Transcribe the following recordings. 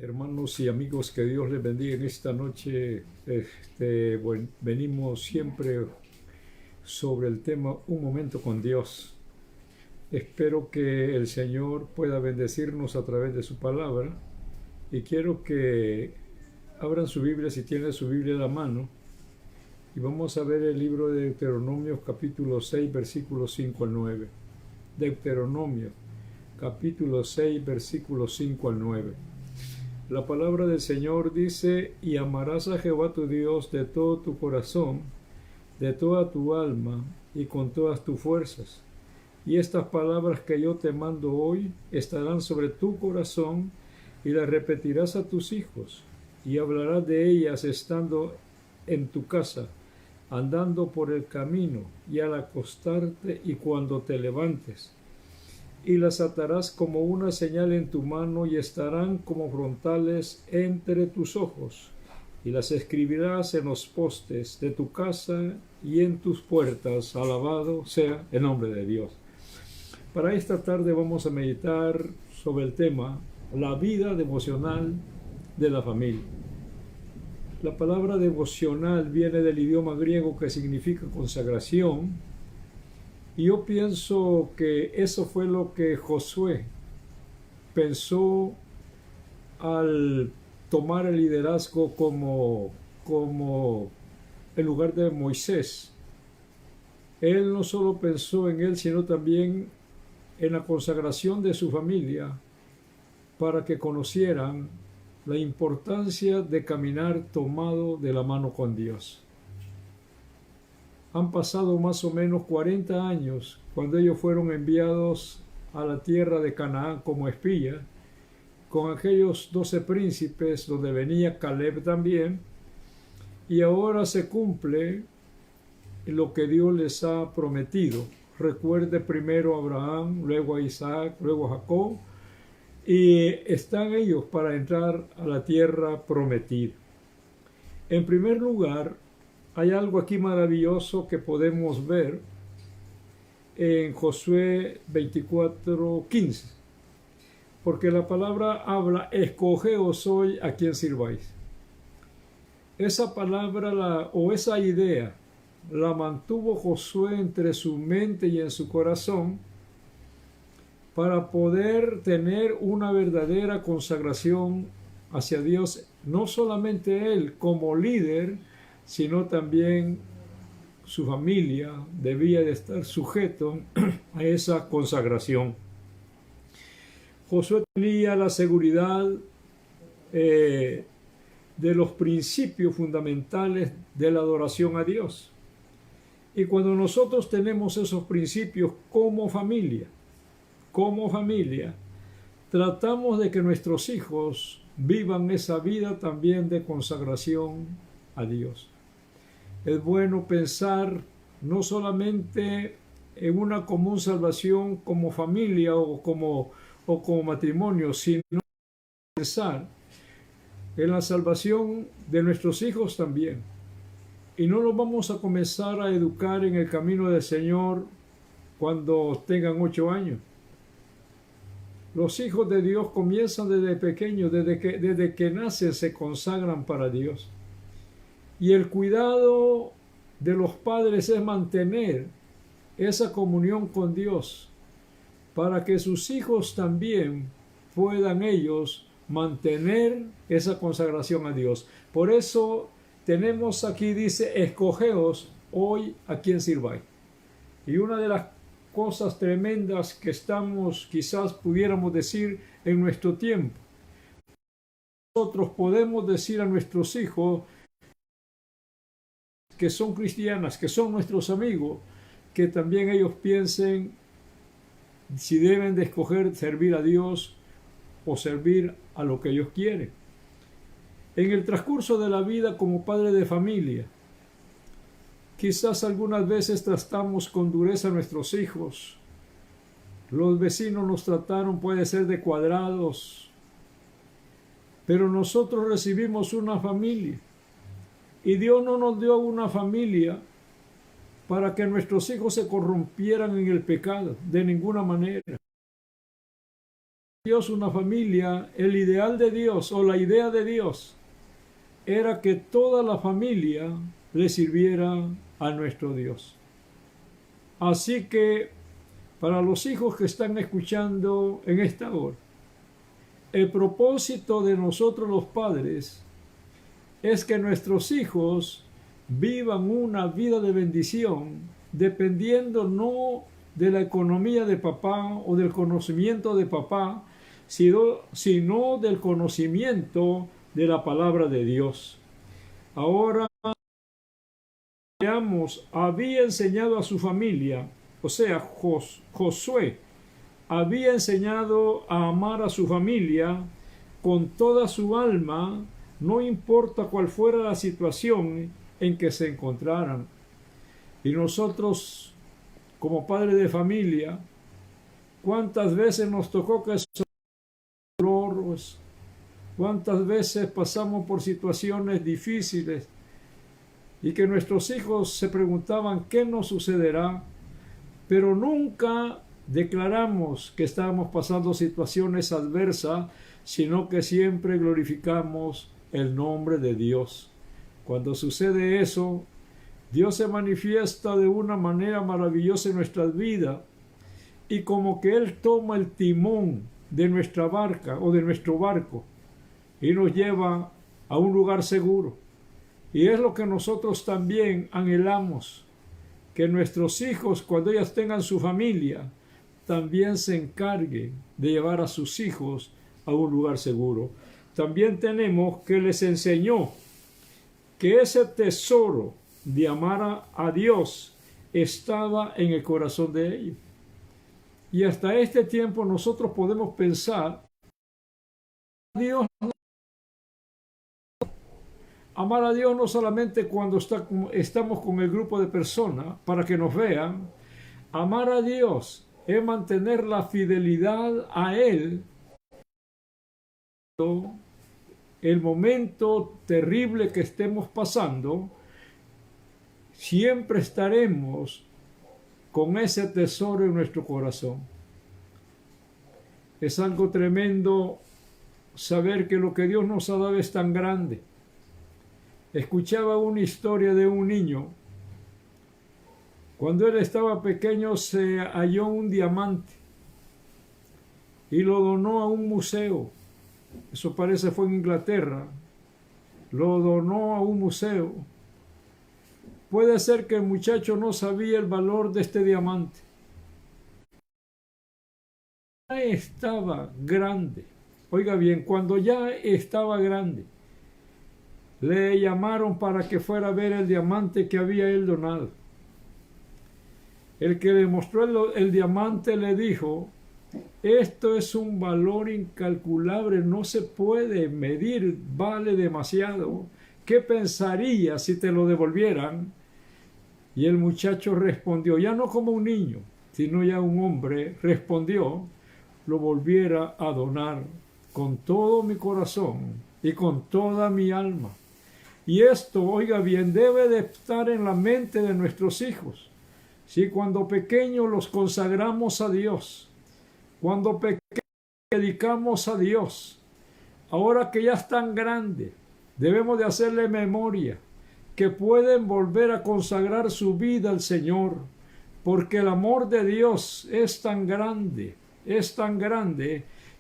Hermanos y amigos, que Dios les bendiga en esta noche. Venimos siempre sobre el tema Un momento con Dios. Espero que el Señor pueda bendecirnos a través de su palabra y quiero que abran su Biblia si tienen su Biblia a la mano y vamos a ver el libro de Deuteronomio capítulo 6 versículos 5 al 9. Deuteronomio capítulo 6 versículos 5 al 9. La palabra del Señor dice: y amarás a Jehová tu Dios de todo tu corazón, de toda tu alma y con todas tus fuerzas. Y estas palabras que yo te mando hoy estarán sobre tu corazón y las repetirás a tus hijos y hablarás de ellas estando en tu casa, andando por el camino y al acostarte y cuando te levantes. Y las atarás como una señal en tu mano y estarán como frontales entre tus ojos. Y las escribirás en los postes de tu casa y en tus puertas. Alabado sea el nombre de Dios. Para esta tarde vamos a meditar sobre el tema la vida devocional de la familia. La palabra devocional viene del idioma griego que significa consagración. Y yo pienso que eso fue lo que Josué pensó al tomar el liderazgo como en lugar de Moisés. Él no solo pensó en él, sino también en la consagración de su familia para que conocieran la importancia de caminar tomado de la mano con Dios. Han pasado más o menos 40 años cuando ellos fueron enviados a la tierra de Canaán como espías, con aquellos 12 príncipes, donde venía Caleb también, y ahora se cumple lo que Dios les ha prometido. Recuerde primero a Abraham, luego a Isaac, luego a Jacob, y están ellos para entrar a la tierra prometida. En primer lugar, hay algo aquí maravilloso que podemos ver en Josué 24:15, porque la palabra habla: escogeos hoy a quien sirváis. Esa palabra o esa idea la mantuvo Josué entre su mente y en su corazón para poder tener una verdadera consagración hacia Dios, no solamente él como líder, sino también su familia debía de estar sujeto a esa consagración. Josué tenía la seguridad de los principios fundamentales de la adoración a Dios. Y cuando nosotros tenemos esos principios como familia, tratamos de que nuestros hijos vivan esa vida también de consagración a Dios. Es bueno pensar no solamente en una común salvación como familia o como matrimonio, sino pensar en la salvación de nuestros hijos también. Y no los vamos a comenzar a educar en el camino del Señor cuando tengan 8 años. Los hijos de Dios comienzan desde pequeños, desde que nacen se consagran para Dios. Y el cuidado de los padres es mantener esa comunión con Dios para que sus hijos también puedan ellos mantener esa consagración a Dios. Por eso tenemos aquí, dice: escogeos hoy a quien sirváis. Y una de las cosas tremendas que estamos, quizás pudiéramos decir, en nuestro tiempo, nosotros podemos decir a nuestros hijos que son cristianas, que son nuestros amigos, que también ellos piensen si deben de escoger servir a Dios o servir a lo que ellos quieren. En el transcurso de la vida como padre de familia, quizás algunas veces tratamos con dureza a nuestros hijos. Los vecinos nos trataron, puede ser, de cuadrados, pero nosotros recibimos una familia. Y Dios no nos dio una familia para que nuestros hijos se corrompieran en el pecado, de ninguna manera. Dios una familia, el ideal de Dios o la idea de Dios era que toda la familia le sirviera a nuestro Dios. Así que para los hijos que están escuchando en esta hora, el propósito de nosotros los padres es que nuestros hijos vivan una vida de bendición dependiendo no de la economía de papá o del conocimiento de papá, sino del conocimiento de la palabra de Dios. Ahora, veamos, había enseñado a su familia, o sea, Josué había enseñado a amar a su familia con toda su alma, no importa cuál fuera la situación en que se encontraran. Y nosotros, como padres de familia, ¿cuántas veces nos tocó que dolores? ¿Cuántas veces pasamos por situaciones difíciles y que nuestros hijos se preguntaban qué nos sucederá? Pero nunca declaramos que estábamos pasando situaciones adversas, sino que siempre glorificamos el nombre de Dios. Cuando sucede eso, Dios se manifiesta de una manera maravillosa en nuestras vidas y como que Él toma el timón de nuestra barca o de nuestro barco y nos lleva a un lugar seguro. Y es lo que nosotros también anhelamos, que nuestros hijos, cuando ellos tengan su familia, también se encarguen de llevar a sus hijos a un lugar seguro. También tenemos que les enseñó que ese tesoro de amar a Dios estaba en el corazón de ellos. Y hasta este tiempo nosotros podemos pensar, amar a Dios no solamente cuando estamos con el grupo de personas para que nos vean. Amar a Dios es mantener la fidelidad a Él. El momento terrible que estemos pasando, siempre estaremos con ese tesoro en nuestro corazón. Es algo tremendo saber que lo que Dios nos ha dado es tan grande. Escuchaba una historia de un niño. Cuando él estaba pequeño se halló un diamante y lo donó a un museo. Eso parece fue en Inglaterra. Lo donó a un museo. Puede ser que el muchacho no sabía el valor de este diamante. Ya estaba grande. Oiga bien, cuando ya estaba grande, le llamaron para que fuera a ver el diamante que había él donado. El que le mostró el diamante le dijo: esto es un valor incalculable, no se puede medir, vale demasiado. ¿Qué pensarías si te lo devolvieran? Y el muchacho respondió, ya no como un niño, sino ya un hombre, respondió: lo volviera a donar con todo mi corazón y con toda mi alma. Y esto, oiga bien, debe de estar en la mente de nuestros hijos. Si cuando pequeños los consagramos a Dios, cuando pequeños dedicamos a Dios, ahora que ya están grandes, debemos de hacerle memoria que pueden volver a consagrar su vida al Señor, porque el amor de Dios es tan grande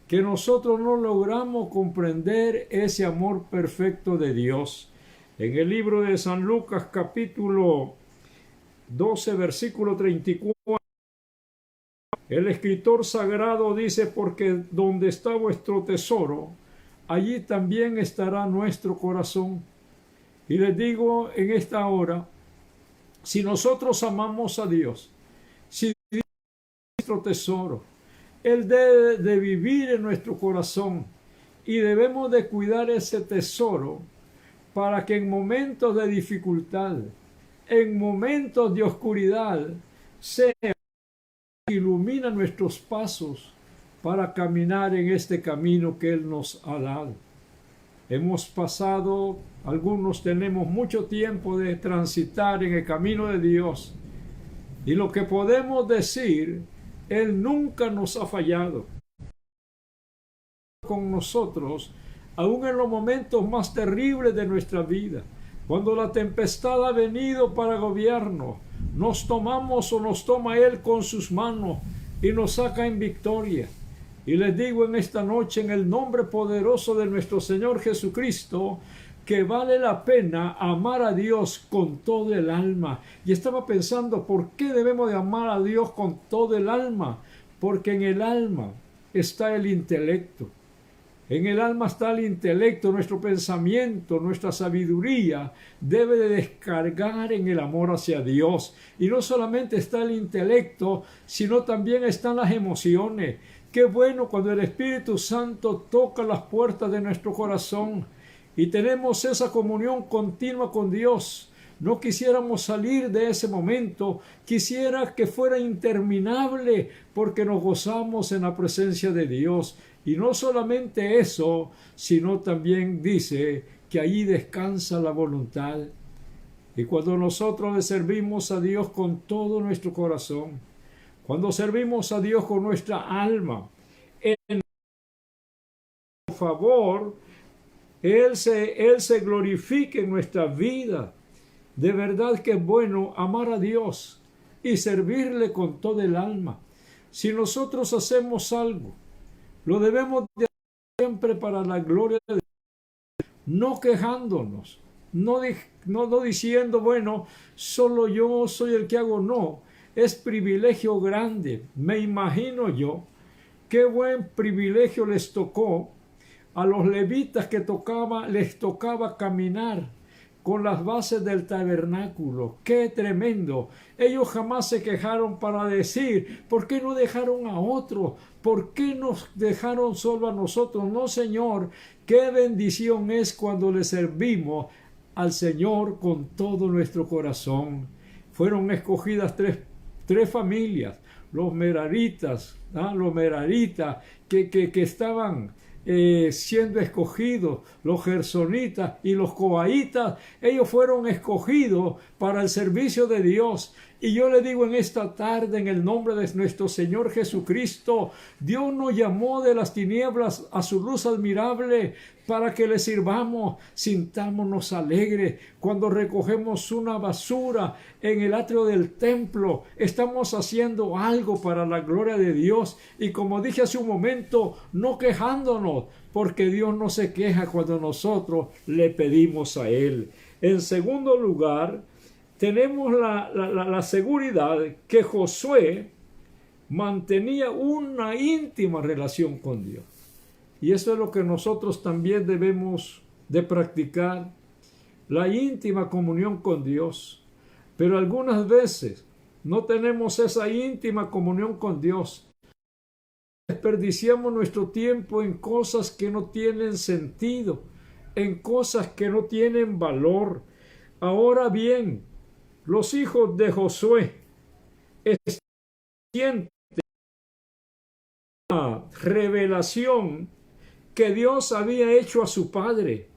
que nosotros no logramos comprender ese amor perfecto de Dios. En el libro de San Lucas, capítulo 12, versículo 34, el escritor sagrado dice: porque donde está vuestro tesoro, allí también estará nuestro corazón. Y les digo en esta hora, si nosotros amamos a Dios, si Dios es nuestro tesoro, Él debe de vivir en nuestro corazón y debemos de cuidar ese tesoro para que en momentos de dificultad, en momentos de oscuridad, sea ilumina nuestros pasos para caminar en este camino que Él nos ha dado. Hemos pasado, algunos tenemos mucho tiempo de transitar en el camino de Dios, y lo que podemos decir, Él nunca nos ha fallado. con nosotros, aún en los momentos más terribles de nuestra vida. Cuando la tempestad ha venido para agobiarnos, nos tomamos o nos toma Él con sus manos y nos saca en victoria. Y les digo en esta noche, en el nombre poderoso de nuestro Señor Jesucristo, que vale la pena amar a Dios con todo el alma. Y estaba pensando, ¿por qué debemos de amar a Dios con todo el alma? Porque en el alma está el intelecto. En el alma está el intelecto, nuestro pensamiento, nuestra sabiduría debe de descargar en el amor hacia Dios. Y no solamente está el intelecto, sino también están las emociones. Qué bueno cuando el Espíritu Santo toca las puertas de nuestro corazón y tenemos esa comunión continua con Dios. No quisiéramos salir de ese momento, quisiera que fuera interminable, porque nos gozamos en la presencia de Dios. Y no solamente eso, sino también dice que allí descansa la voluntad. Y cuando nosotros le servimos a Dios con todo nuestro corazón, cuando servimos a Dios con nuestra alma, en favor, Él se glorifica en nuestra vida. De verdad que es bueno amar a Dios y servirle con todo el alma. Si nosotros hacemos algo, lo debemos de hacer siempre para la gloria de Dios, no quejándonos, no diciendo, bueno, solo yo soy el que hago. No, es privilegio grande. Me imagino yo, qué buen privilegio les tocó a los levitas que les tocaba caminar con las bases del tabernáculo. ¡Qué tremendo! Ellos jamás se quejaron para decir, ¿por qué no dejaron a otros? ¿Por qué nos dejaron solo a nosotros? No, Señor, qué bendición es cuando le servimos al Señor con todo nuestro corazón. Fueron escogidas tres familias, los meraritas, que estaban siendo escogidos, los gersonitas y los coahitas. Ellos fueron escogidos para el servicio de Dios. Y yo le digo en esta tarde, en el nombre de nuestro Señor Jesucristo, Dios nos llamó de las tinieblas a su luz admirable para que le sirvamos. Sintámonos alegres cuando recogemos una basura en el atrio del templo. Estamos haciendo algo para la gloria de Dios. Y como dije hace un momento, no quejándonos, porque Dios no se queja cuando nosotros le pedimos a Él. En segundo lugar, tenemos la seguridad que Josué mantenía una íntima relación con Dios. Y eso es lo que nosotros también debemos de practicar, la íntima comunión con Dios. Pero algunas veces no tenemos esa íntima comunión con Dios. Desperdiciamos nuestro tiempo en cosas que no tienen sentido, en cosas que no tienen valor. Ahora bien, los hijos de Josué sienten la revelación que Dios había hecho a su padre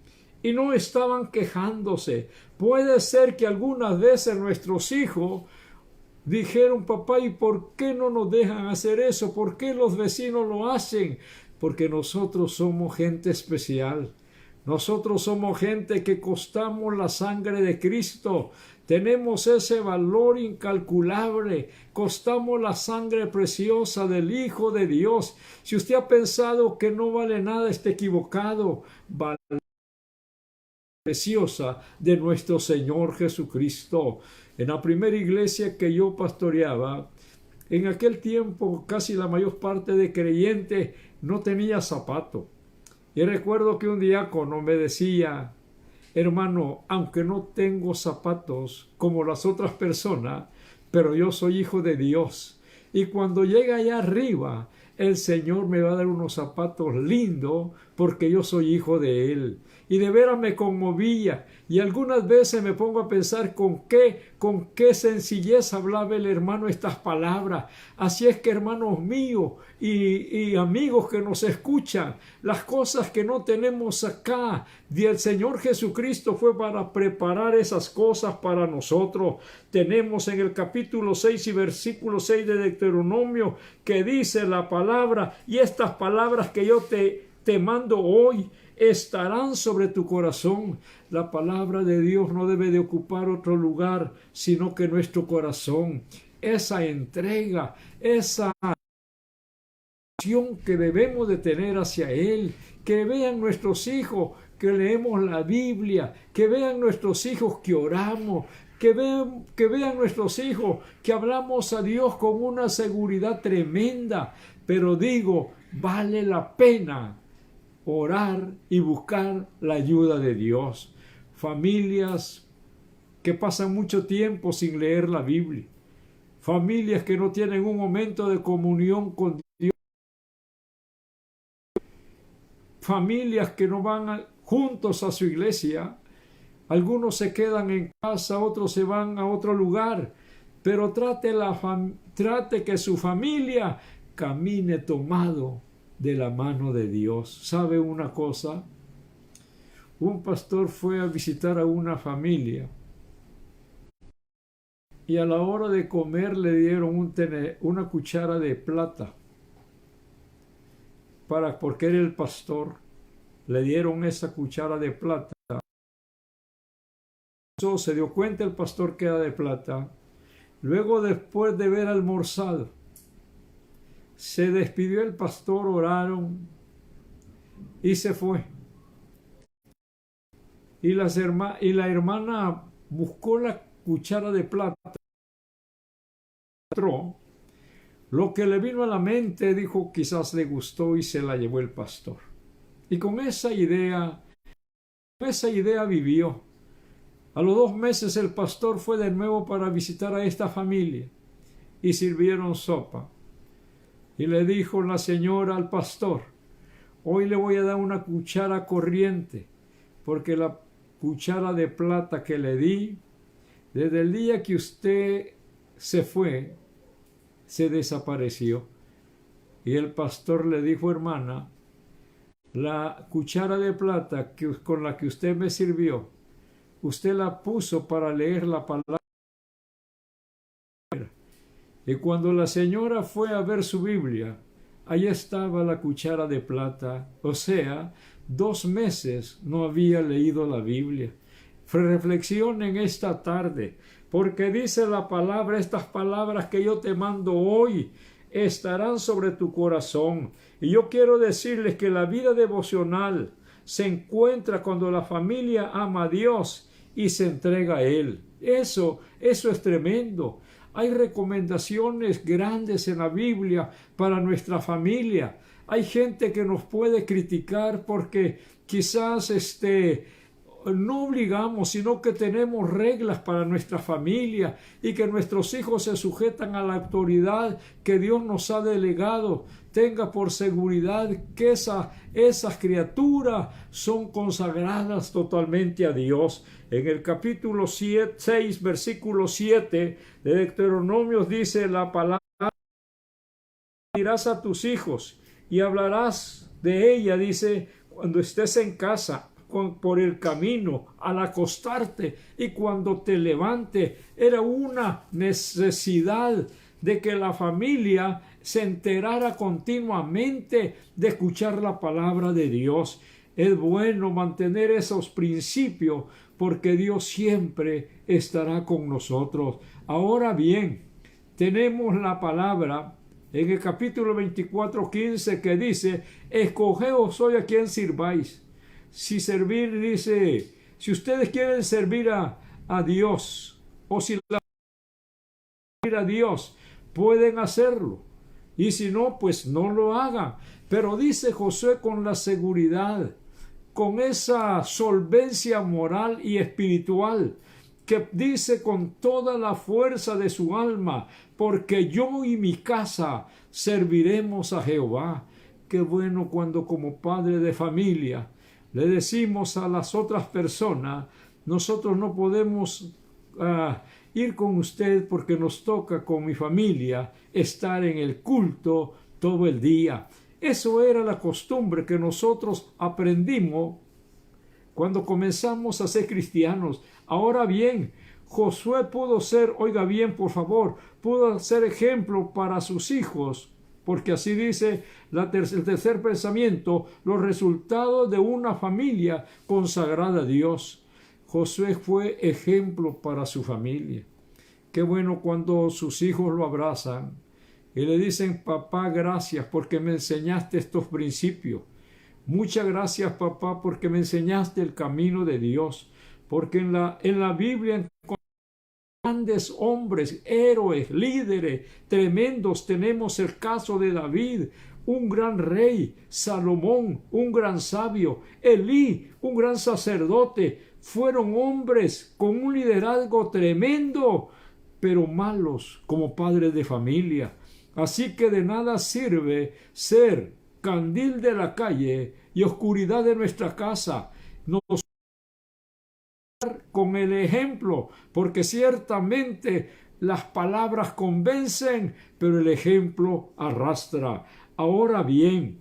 y no estaban quejándose. Puede ser que algunas veces nuestros hijos dijeron, papá, ¿y por qué no nos dejan hacer eso? ¿Por qué los vecinos lo hacen? Porque nosotros somos gente especial. Nosotros somos gente que costamos la sangre de Cristo. Tenemos ese valor incalculable. Costamos la sangre preciosa del Hijo de Dios. Si usted ha pensado que no vale nada, está equivocado. Vale la preciosa de nuestro Señor Jesucristo. En la primera iglesia que yo pastoreaba, en aquel tiempo casi la mayor parte de creyentes no tenía zapato. Y recuerdo que un diácono me decía, hermano, aunque no tengo zapatos como las otras personas, pero yo soy hijo de Dios. Y cuando llegue allá arriba, el Señor me va a dar unos zapatos lindos porque yo soy hijo de Él. Y de veras me conmovía. Y algunas veces me pongo a pensar con qué sencillez hablaba el hermano estas palabras. Así es que, hermanos míos y amigos que nos escuchan, las cosas que no tenemos acá, el Señor Jesucristo fue para preparar esas cosas para nosotros. Tenemos en el capítulo 6 y versículo 6 de Deuteronomio que dice la palabra, y estas palabras que yo te te mando hoy estarán sobre tu corazón. La palabra de Dios no debe de ocupar otro lugar, sino que nuestro corazón. Esa entrega, esa acción que debemos de tener hacia Él, que vean nuestros hijos que leemos la Biblia, que vean nuestros hijos que oramos, que vean nuestros hijos que hablamos a Dios con una seguridad tremenda. Pero digo, vale la pena orar y buscar la ayuda de Dios. Familias que pasan mucho tiempo sin leer la Biblia, familias que no tienen un momento de comunión con Dios, familias que no van juntos a su iglesia. Algunos se quedan en casa, otros se van a otro lugar, pero trate que su familia camine tomado de la mano de Dios. ¿Sabe una cosa? Un pastor fue a visitar a una familia y a la hora de comer le dieron una cuchara de plata. Porque era el pastor, le dieron esa cuchara de plata. Se dio cuenta el pastor que era de plata. Luego, después de haber almorzado, se despidió el pastor, oraron y se fue. Y la hermana buscó la cuchara de plata. Lo que le vino a la mente, dijo, quizás le gustó y se la llevó el pastor. Y con esa idea vivió. A los 2 meses el pastor fue de nuevo para visitar a esta familia y sirvieron sopa. Y le dijo la señora al pastor, hoy le voy a dar una cuchara corriente, porque la cuchara de plata que le di, desde el día que usted se fue, se desapareció. Y el pastor le dijo, hermana, la cuchara de plata con la que usted me sirvió, usted la puso para leer la palabra. Y cuando la señora fue a ver su Biblia, ahí estaba la cuchara de plata. O sea, 2 meses no había leído la Biblia. Reflexionen esta tarde, porque dice la palabra, estas palabras que yo te mando hoy estarán sobre tu corazón. Y yo quiero decirles que la vida devocional se encuentra cuando la familia ama a Dios y se entrega a Él. Eso es tremendo. Hay recomendaciones grandes en la Biblia para nuestra familia. Hay gente que nos puede criticar porque quizás no obligamos, sino que tenemos reglas para nuestra familia y que nuestros hijos se sujetan a la autoridad que Dios nos ha delegado. Tenga por seguridad que esas criaturas son consagradas totalmente a Dios. En el capítulo 6, versículo 7 de Deuteronomios dice la palabra, dirás a tus hijos y hablarás de ella, dice, cuando estés en casa, por el camino, al acostarte y cuando te levante. Era una necesidad de que la familia se enterara continuamente de escuchar la palabra de Dios. Es bueno mantener esos principios porque Dios siempre estará con nosotros. Ahora bien, tenemos la palabra en el capítulo 24:15 que dice, escogeos hoy a quien sirváis. Si servir, dice, si ustedes quieren servir a Dios, o si servir a Dios, pueden hacerlo. Y si no, pues no lo hagan. Pero dice Josué con la seguridad, con esa solvencia moral y espiritual, que dice con toda la fuerza de su alma, porque yo y mi casa serviremos a Jehová. Qué bueno cuando como padre de familia le decimos a las otras personas, nosotros no podemos ir con usted porque nos toca con mi familia estar en el culto todo el día. Eso era la costumbre que nosotros aprendimos cuando comenzamos a ser cristianos. Ahora bien, Josué pudo ser, oiga bien por favor, pudo ser ejemplo para sus hijos porque así dice el tercer pensamiento, los resultados de una familia consagrada a Dios. Josué fue ejemplo para su familia. Qué bueno cuando sus hijos lo abrazan y le dicen: papá, gracias porque me enseñaste estos principios. Muchas gracias, papá, porque me enseñaste el camino de Dios. Porque en la Biblia grandes hombres, héroes, líderes tremendos. Tenemos el caso de David, un gran rey; Salomón, un gran sabio; Elí, un gran sacerdote. Fueron hombres con un liderazgo tremendo, pero malos como padres de familia. Así que de nada sirve ser candil de la calle y oscuridad de nuestra casa. Nos con el ejemplo, porque ciertamente las palabras convencen, pero el ejemplo arrastra. Ahora bien,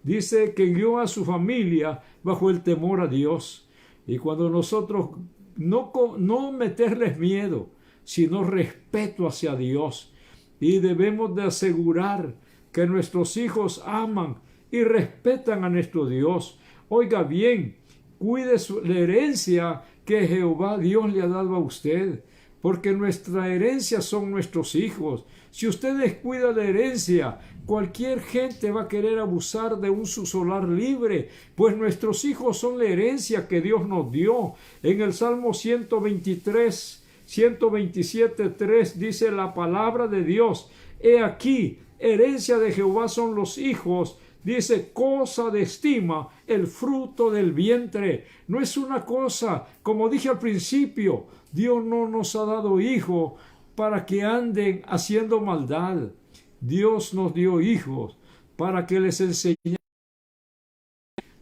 dice que guió a su familia bajo el temor a Dios. Y cuando nosotros no meterles miedo, sino respeto hacia Dios, y debemos de asegurar que nuestros hijos aman y respetan a nuestro Dios. Oiga bien, cuide la herencia que Jehová Dios le ha dado a usted, porque nuestra herencia son nuestros hijos. Si usted descuida la herencia, cualquier gente va a querer abusar de un su solar libre, pues nuestros hijos son la herencia que Dios nos dio. En el Salmo 127:3 dice la palabra de Dios: he aquí, herencia de Jehová son los hijos. Dice, cosa de estima el fruto del vientre. No es una cosa, como dije al principio, Dios no nos ha dado hijos para que anden haciendo maldad. Dios nos dio hijos para que les enseñemos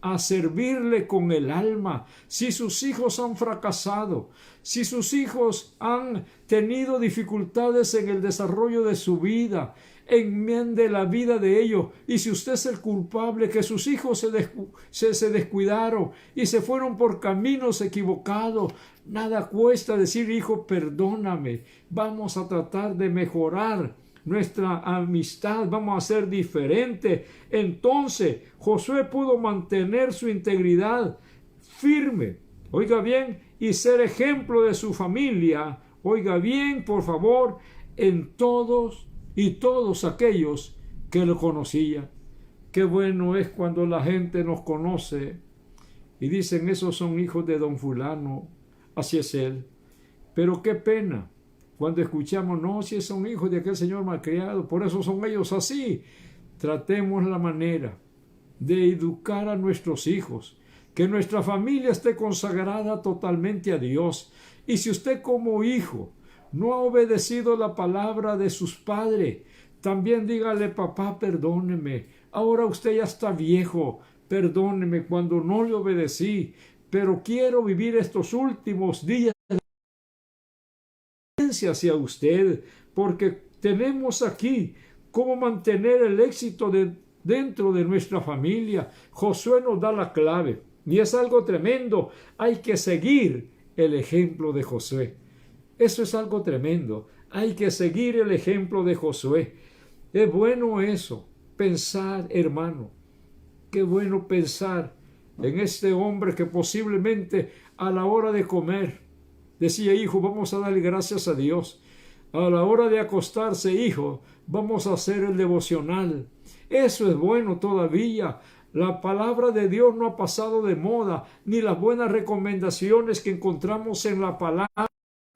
a servirle con el alma. Si sus hijos han fracasado, si sus hijos han tenido dificultades en el desarrollo de su vida, enmiende la vida de ellos. Y si usted es el culpable que sus hijos se descuidaron y se fueron por caminos equivocados, nada cuesta decir: hijo, perdóname, vamos a tratar de mejorar nuestra amistad, vamos a ser diferentes. Entonces Josué pudo mantener su integridad firme, oiga bien, y ser ejemplo de su familia, oiga bien, por favor, en todos aquellos que lo conocían. Qué bueno es cuando la gente nos conoce y dicen: esos son hijos de don fulano, así es él. Pero qué pena cuando escuchamos: no, si son hijos de aquel señor malcriado, por eso son ellos así. Tratemos la manera de educar a nuestros hijos, que nuestra familia esté consagrada totalmente a Dios. Y si usted como hijo no ha obedecido la palabra de sus padres, también dígale: papá, perdóneme, ahora usted ya está viejo, perdóneme cuando no le obedecí, pero quiero vivir estos últimos días hacia usted, porque tenemos aquí cómo mantener el éxito dentro de nuestra familia. Josué nos da la clave y es algo tremendo. Hay que seguir el ejemplo de Josué. Eso es algo tremendo. Hay que seguir el ejemplo de Josué. Es bueno eso, pensar, hermano. Qué bueno pensar en este hombre que posiblemente a la hora de comer decía: hijo, vamos a darle gracias a Dios. A la hora de acostarse: hijo, vamos a hacer el devocional. Eso es bueno todavía. La palabra de Dios no ha pasado de moda, ni las buenas recomendaciones que encontramos en la palabra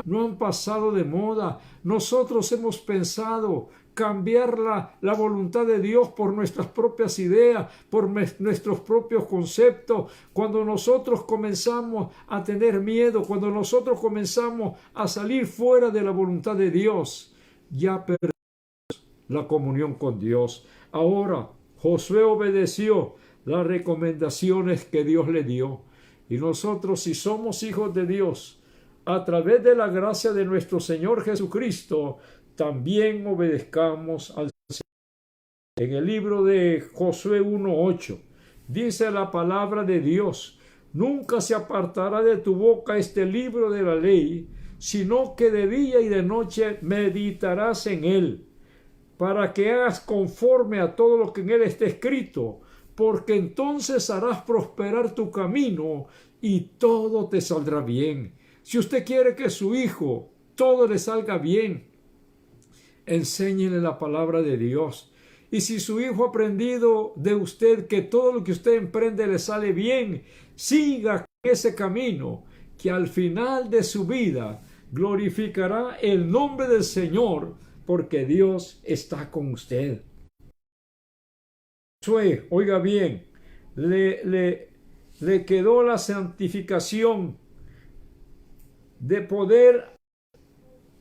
no han pasado de moda. Nosotros hemos pensado cambiar la voluntad de Dios por nuestras propias ideas, por nuestros propios conceptos. Cuando nosotros comenzamos a tener miedo, cuando nosotros comenzamos a salir fuera de la voluntad de Dios, ya perdemos la comunión con Dios. Ahora, Josué obedeció las recomendaciones que Dios le dio. Y nosotros, si somos hijos de Dios, a través de la gracia de nuestro Señor Jesucristo, también obedezcamos al Señor. En el libro de Josué 1:8 dice la palabra de Dios: nunca se apartará de tu boca este libro de la ley, sino que de día y de noche meditarás en él, para que hagas conforme a todo lo que en él está escrito, porque entonces harás prosperar tu camino y todo te saldrá bien. Si usted quiere que su hijo todo le salga bien, enséñele la palabra de Dios. Y si su hijo ha aprendido de usted que todo lo que usted emprende le sale bien, siga ese camino, que al final de su vida glorificará el nombre del Señor, porque Dios está con usted. Josué, oiga bien, le quedó la santificación de poder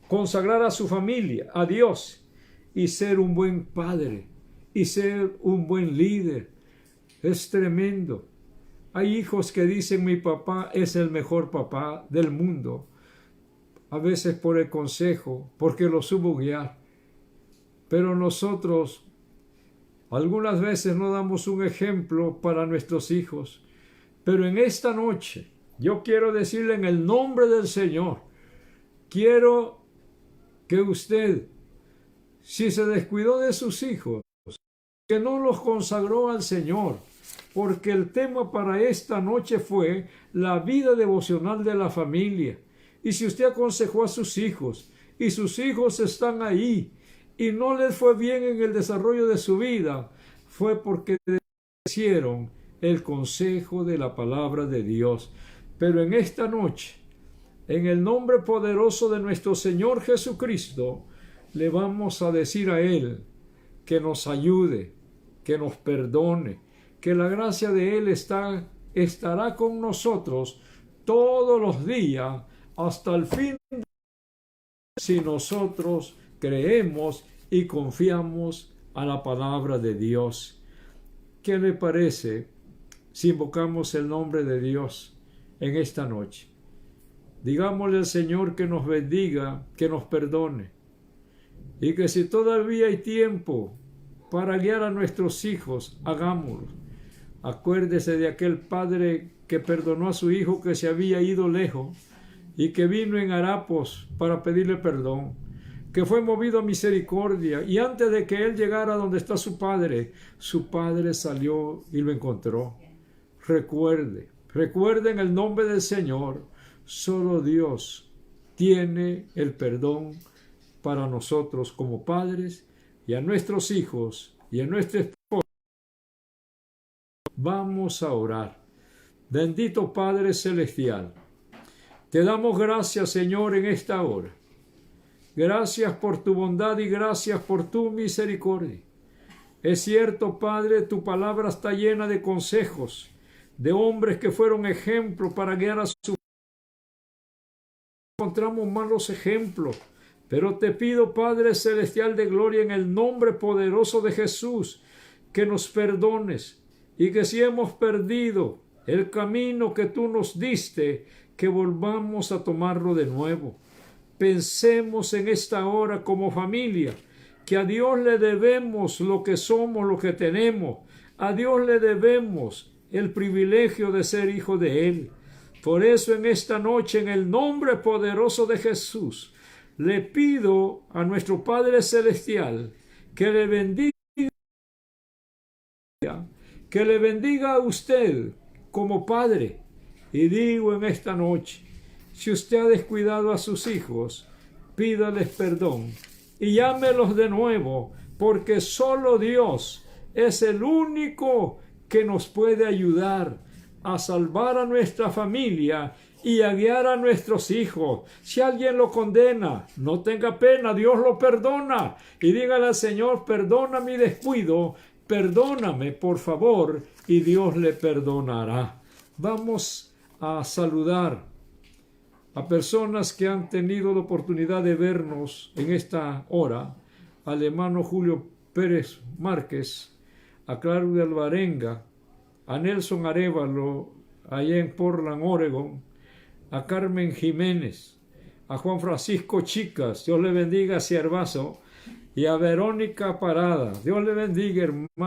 consagrar a su familia, a Dios, y ser un buen padre, y ser un buen líder. Es tremendo. Hay hijos que dicen: mi papá es el mejor papá del mundo. A veces por el consejo, porque lo supo guiar. Pero nosotros algunas veces no damos un ejemplo para nuestros hijos. Pero en esta noche yo quiero decirle en el nombre del Señor, quiero que usted, si se descuidó de sus hijos, que no los consagró al Señor, porque el tema para esta noche fue la vida devocional de la familia. Y si usted aconsejó a sus hijos y sus hijos están ahí y no les fue bien en el desarrollo de su vida, fue porque hicieron el consejo de la palabra de Dios. Pero en esta noche, en el nombre poderoso de nuestro Señor Jesucristo, le vamos a decir a Él que nos ayude, que nos perdone, que la gracia de Él estará con nosotros todos los días hasta el fin, si nosotros creemos y confiamos a la palabra de Dios. ¿Qué le parece si invocamos el nombre de Dios en esta noche? Digámosle al Señor que nos bendiga, que nos perdone, y que si todavía hay tiempo para guiar a nuestros hijos, hagámoslo. Acuérdese de aquel padre que perdonó a su hijo que se había ido lejos y que vino en harapos para pedirle perdón, que fue movido a misericordia, y antes de que él llegara donde está su padre salió y lo encontró. Recuerde en el nombre del Señor, solo Dios tiene el perdón para nosotros como padres y a nuestros hijos y a nuestra esposa. Vamos a orar. Bendito Padre Celestial, te damos gracias, Señor, en esta hora. Gracias por tu bondad y gracias por tu misericordia. Es cierto, Padre, tu palabra está llena de consejos, de hombres que fueron ejemplo para guiar a su... Encontramos malos ejemplos, pero te pido, Padre Celestial de gloria, en el nombre poderoso de Jesús, que nos perdones y que si hemos perdido el camino que tú nos diste, que volvamos a tomarlo de nuevo. Pensemos en esta hora como familia, que a Dios le debemos lo que somos, lo que tenemos. A Dios le debemos el privilegio de ser hijo de Él. Por eso en esta noche, en el nombre poderoso de Jesús, le pido a nuestro Padre Celestial que le bendiga a usted como padre. Y digo en esta noche, si usted ha descuidado a sus hijos, pídales perdón y llámelos de nuevo, porque solo Dios es el único que nos puede ayudar a salvar a nuestra familia y a guiar a nuestros hijos. Si alguien lo condena, no tenga pena, Dios lo perdona. Y dígale al Señor: perdona mi descuido, perdóname por favor, y Dios le perdonará. Vamos a saludar a personas que han tenido la oportunidad de vernos en esta hora: al hermano Julio Pérez Márquez, a Claudia Alvarenga, a Nelson Arevalo, allá en Portland, Oregon, a Carmen Jiménez, a Juan Francisco Chicas, Dios le bendiga, Ciervazo, y a Verónica Parada, Dios le bendiga, hermano.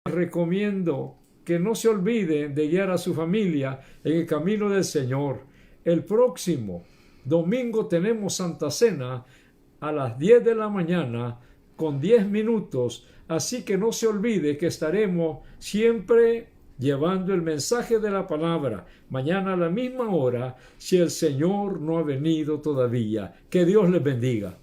Recomiendo que no se olviden de guiar a su familia en el camino del Señor. El próximo domingo tenemos Santa Cena a las 10 de la mañana, con 10 minutos, así que no se olvide que estaremos siempre llevando el mensaje de la palabra mañana a la misma hora, si el Señor no ha venido todavía. Que Dios les bendiga.